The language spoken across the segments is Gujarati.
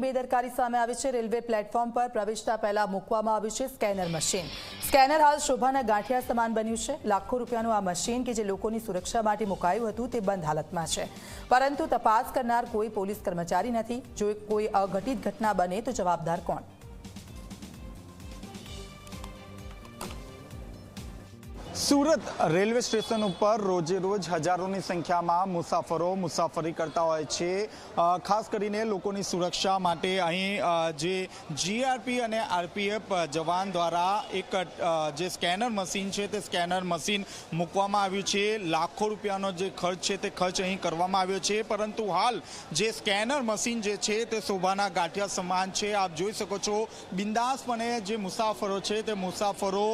બેદરકારી સામે આવી છે। રેલવે પ્લેટફોર્મ પર પ્રવેશતા પહેલા મૂકવામાં આવ્યું છે સ્કેનર મશીન। સ્કેનર હાલ શોભાના ગાંઠિયા સમાન બન્યું છે। લાખો રૂપિયાનું આ મશીન કે જે લોકોની સુરક્ષા માટે મુકાયું હતું તે બંધ હાલતમાં છે, પરંતુ તપાસ કરનાર કોઈ પોલીસ કર્મચારી નથી। જો કોઈ અઘટિત ઘટના બને તો જવાબદાર કોણ? सूरत रेलवे स्टेशन पर रोजे रोज हजारों संख्या में मुसाफरो मुसाफरी करता होय छे। खास करीने लोकोनी सुरक्षा माटे अहीं जे जीआरपी अने आरपीएफ जवान द्वारा एक जे स्केनर मशीन छे ते स्केनर मशीन मूकवामां आव्युं छे। लाखों रूपियानो जे खर्च छे ते खर्च अहीं करवामां आव्यो छे, परंतु हाल जे स्केनर मशीन जे छे ते शोभाना गांठिया समान छे। आप जोई शको छो बिंदासपणे जे मुसाफरो छे ते मुसाफरो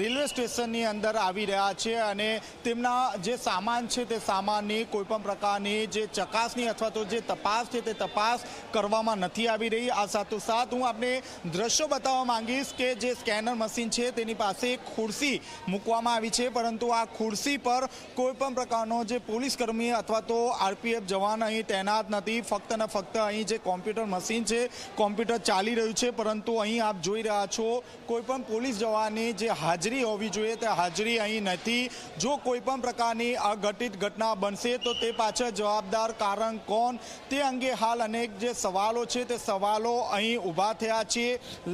रेलवे स्टेशननी अंदर આવી રહ્યા છે અને તેમના જે સામાન છે તે સામાનની કોઈપણ પ્રકારની જે ચકાસણી અથવા તો જે તપાસ છે તે તપાસ કરવામાં નથી આવી રહી। આ સાથોસાથ હું આપને દ્રશ્યો બતાવવા માંગીશ કે જે સ્કેનર મશીન છે તેની પાસે ખુરશી મૂકવામાં આવી છે, પરંતુ આ ખુરશી પર કોઈપણ પ્રકારનો જે પોલીસ કર્મી અથવા તો આરપીએફ જવાન અહીં તૈનાત નથી। ફક્ત ને ફક્ત અહીં જે કોમ્પ્યુટર મશીન છે, કોમ્પ્યુટર ચાલી રહ્યું છે, પરંતુ અહીં આપ જોઈ રહ્યા છો કોઈપણ પોલીસ જવાનની જે હાજરી હોવી જોઈએ તે હાજરી અહીં નથી। જો કોઈ પણ પ્રકારની અઘટિત ઘટના બનશે તો તે પાછળ જવાબદાર કારણ કોણ તે અંગે હાલ અનેક જે સવાલો છે તે સવાલો અહીં ઊભા થયા છે।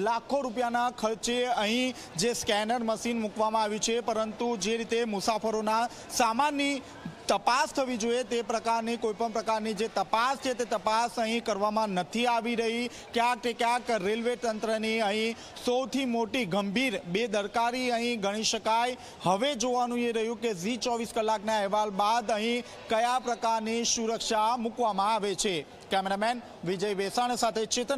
લાખો રૂપિયાના ખર્ચે અહીં જે સ્કેનર મશીન મૂકવામાં આવ્યું છે, પરંતુ જે રીતે મુસાફરોના સામાનની તપાસ થવી જોઈએ તે પ્રકારની કોઈપણ પ્રકારની જે તપાસ છે તે તપાસ અહીં કરવામાં નથી આવી રહી। ક્યાંક તે ક્યાંક રેલવે તંત્રની અહીં સૌથી મોટી ગંભીર બેદરકારી અહીં ગણી શકાય। હવે જોવાનું એ રહ્યું કે Z24 કલાકના અહેવાલ બાદ અહીં કયા પ્રકારની સુરક્ષા મૂકવામાં આવે છે। કેમેરામેન વિજય વેસાણ સાથે ચેતન